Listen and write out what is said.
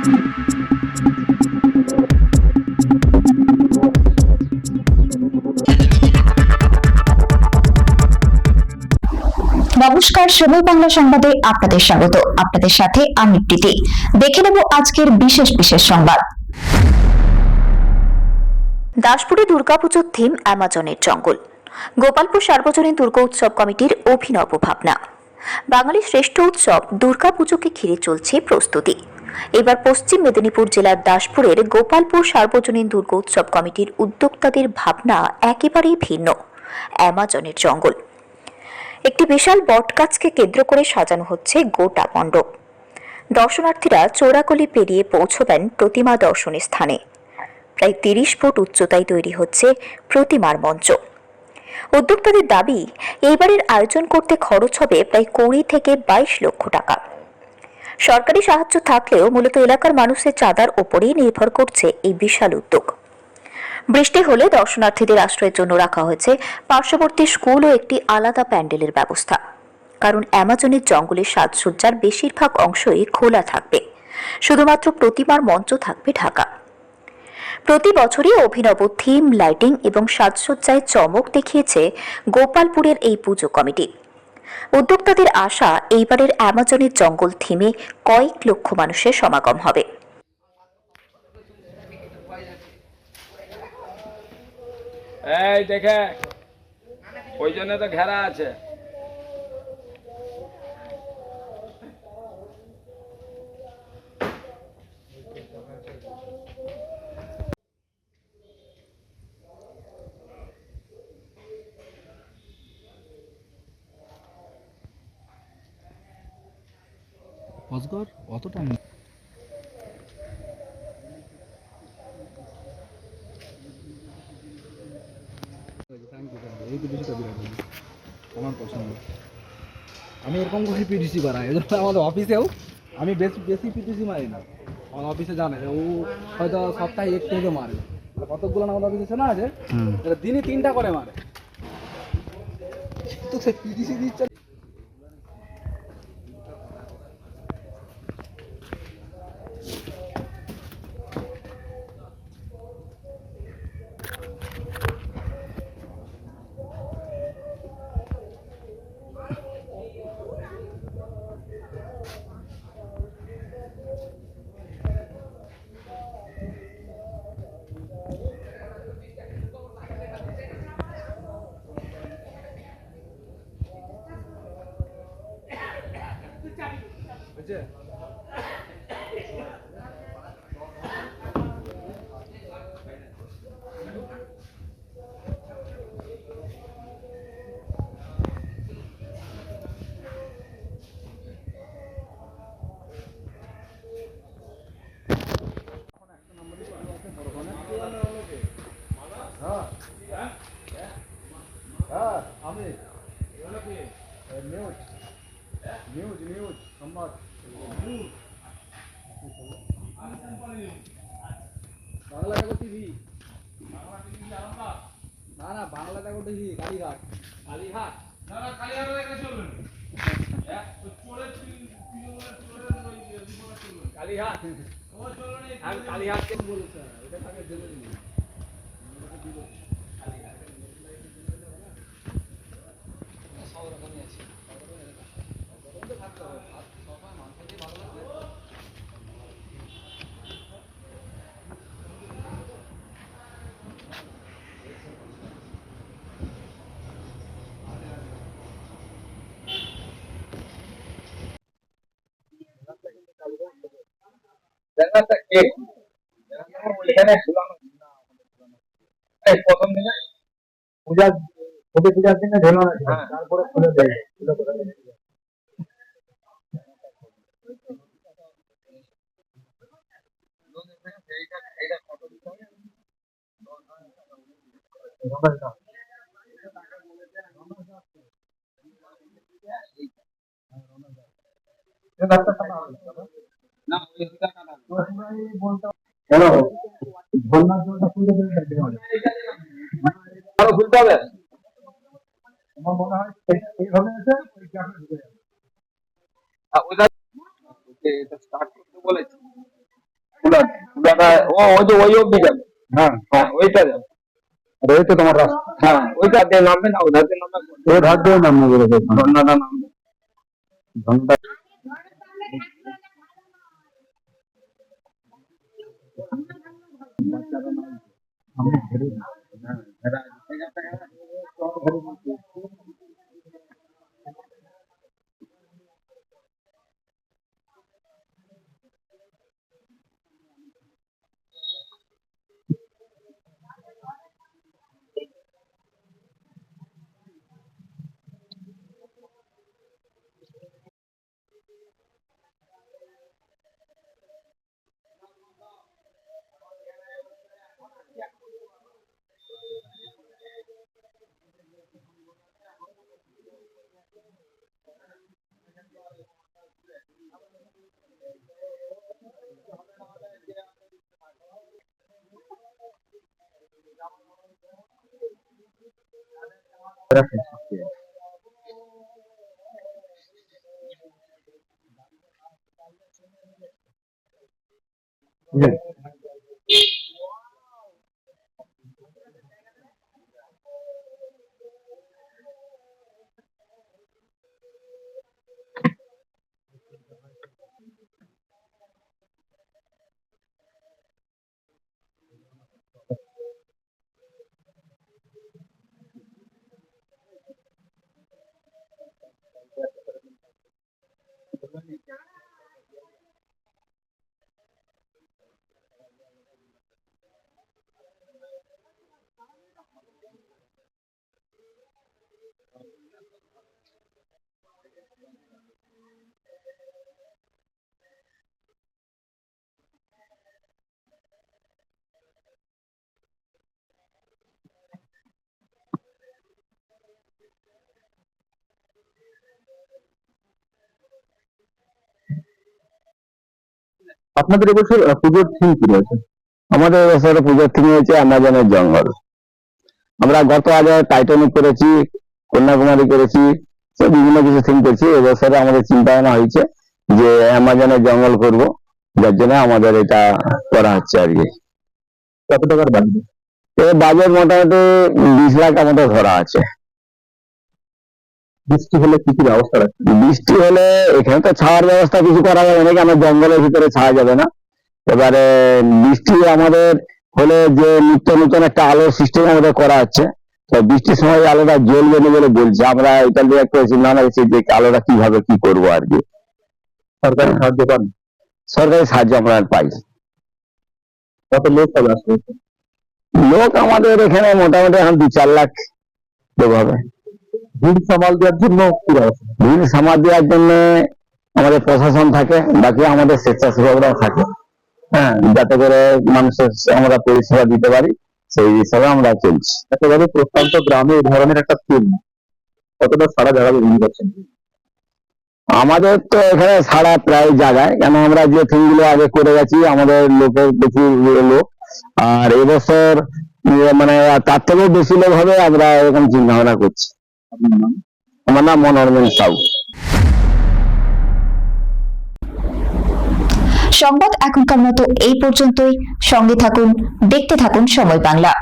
নমস্কার, সময় বাংলা সংবাদে আপনাদের স্বাগত। আপনাদের সাথে আমি প্রীতি। দেখে নেব আজকের বিশেষ বিশেষ সংবাদ। দাসপুরে দুর্গাপুজোর থিম অ্যামাজনের জঙ্গল। গোপালপুর সার্বজনীন দুর্গা উৎসব কমিটির অভিনব ভাবনা। বাঙালির শ্রেষ্ঠ উৎসব দুর্গাপুজোকে ঘিরে চলছে প্রস্তুতি। এবার পশ্চিম মেদিনীপুর জেলার দাসপুরের গোপালপুর সার্বজনীন দুর্গা উৎসব কমিটির উদ্যোক্তাদের ভাবনা একেবারেই ভিন্ন। অ্যামাজনের জঙ্গল। একটি বিশাল বটগাছকে কেন্দ্র করে সাজানো হচ্ছে গোটা মণ্ডপ। দর্শনার্থীরা চোরাগলি পেরিয়ে পৌঁছবেন প্রতিমা দর্শনের স্থানে। প্রায় 30 ফুট উচ্চতায় তৈরি হচ্ছে প্রতিমার মঞ্চ। উদ্যোক্তাদের দাবি, এইবারের আয়োজন করতে খরচ হবে প্রায় 20 থেকে 22 লক্ষ টাকা। সরকারি সাহায্য থাকলেও মূলত এলাকার মানুষের চাঁদার ওপরেই নির্ভর করছে এই বিশাল উদ্যোগ। বৃষ্টি হলে দর্শনার্থীদের আশ্রয়ের জন্য রাখা হয়েছে পার্শ্ববর্তী স্কুল ও একটি আলাদা প্যান্ডেলের ব্যবস্থা। কারণ অ্যামাজনের জঙ্গলের সাজসজ্জার বেশিরভাগ অংশই খোলা থাকবে, শুধুমাত্র প্রতিমার মঞ্চ থাকবে ঢাকা। প্রতি বছরই অভিনব থিম, লাইটিং এবং সাজসজ্জায় চমক দেখিয়েছে গোপালপুরের এই পুজো কমিটি। উদ্যোক্তাদের আশা, এইবারের অ্যামাজনের জঙ্গল থিমে কয়েক লক্ষ মানুষের সমাগম হবে। এই দেখে ওই জন্য তো ঘেরা আছে। অজগর অতটা নেই। এই তো বেশিটা বিরাট আমার পছন্দ। আমি এরকম করে পিটিসি বানাই, এজন্য আমাদের অফিসেও আমি বেশি বেশি পিটিসি মারি না। আমার অফিসে জানে ও হয়তো সপ্তাহে এক থেকে মারে। কতগুলো আমাদের অফিসে না আছে, দিনে 3টা করে মারে। তো সে পিটিসি দিচ্ছে। নিউজ সংবাদ বাংলা দেখো টিভি, না না বাংলা দেখো টিভি। কালীঘাট কালীঘাট না না কালীঘাট দেখলে চলবে না। কালীঘাট কালীঘাট কে বলেছে এটা তাকে জেনে নিন। সব রকমই আছে। প্রথম দিনে পূজার পূজার দিনে ঝোলানো, তারপরে খুলে দেয়। ঝর্ণার জলটা খুলতে আরো খুলতে হবে। আমার মনে হয় এইভাবে আছে ওই গ্যাপে ঢুকে যাবে। স্টার্ট করতে বলেছি। ওই যে ওই অব্দি যাবে। হ্যাঁ হ্যাঁ ওইটা যাবে। আর এই তো তোমার রাস্তা, হ্যাঁ ওইটা দিয়ে নামবে না, ওধার দিয়ে নামবে। ওই ধার দিয়ে নামবে বলেছে ঝর্ণাটা নামবে। ঘন্টা। আপনাদের এবছর পুজোর থিম কি রয়েছে? আমাদের এবছর পুজোর থিম হয়েছে অ্যামাজনের জঙ্গল। আমরা গত আগে টাইটানিক করেছি, কন্যাকুমারী করেছি, সব বিভিন্ন কিছু থিম করেছি। এবছরে আমাদের চিন্তা ভাবনা হয়েছে যে অ্যামাজনের জঙ্গল করব, যার জন্য আমাদের এটা করা হচ্ছে আর কি। কত টাকার বাজেট? এর বাজেট মোটামুটি 20 লাখ আমাদের ধরা আছে। বৃষ্টি হলে কি কি ব্যবস্থা রাখছে? বৃষ্টি হলে এখানে তো ছাওয়ার ব্যবস্থা কিছু করা যাবে না, কেন জঙ্গলের ভিতরে ছাওয়া যাবে না। এবারে বৃষ্টি আমাদের হলে যে নিত্য নতুন একটা আলোর সিস্টেম আমাদের করা হচ্ছে, তো বৃষ্টির সময় আলোটা জ্বলবে না বলে বলছে। আমরা এটা নিয়ে একটা চিন্তা করেছি যে আলোটা কিভাবে কি করবো আর কি। সরকারি সাহায্য পান? সরকারি সাহায্য আমরা পাই। কত লোক হবে আসবে? লোক আমাদের এখানে মোটামুটি এখন 2-4 লাখ লোক হবে। ভিড় সামাল দেওয়ার জন্য কি ব্যবস্থা? ভিড় সামাল দেওয়ার জন্য আমাদের প্রশাসন থাকে, বাকি আমাদের স্বেচ্ছাসেবকরাও থাকে। হ্যাঁ, যাতে করে মানুষের আমরা পরিষেবা দিতে পারি, সেই হিসাবে আমরা চলছি। একেবারে প্রত্যন্ত গ্রামে এই ধরনের একটা থিম কতটা সারা জায়গায় বিক্রি করছেন? আমাদের তো এখানে সারা প্রায় জায়গায়, কেন আমরা যে থিমগুলো আগে করে গেছি আমাদের লোকের প্রচুর লোক, আর এবছর মানে তার থেকেও বেশি লোক হবে, আমরা এরকম চিন্তা ভাবনা করছি। আমার নাম মনোরঞ্জন সাউ। সংবাদ এখনকার মতো এই পর্যন্তই। সঙ্গে থাকুন, দেখতে থাকুন সময় বাংলা।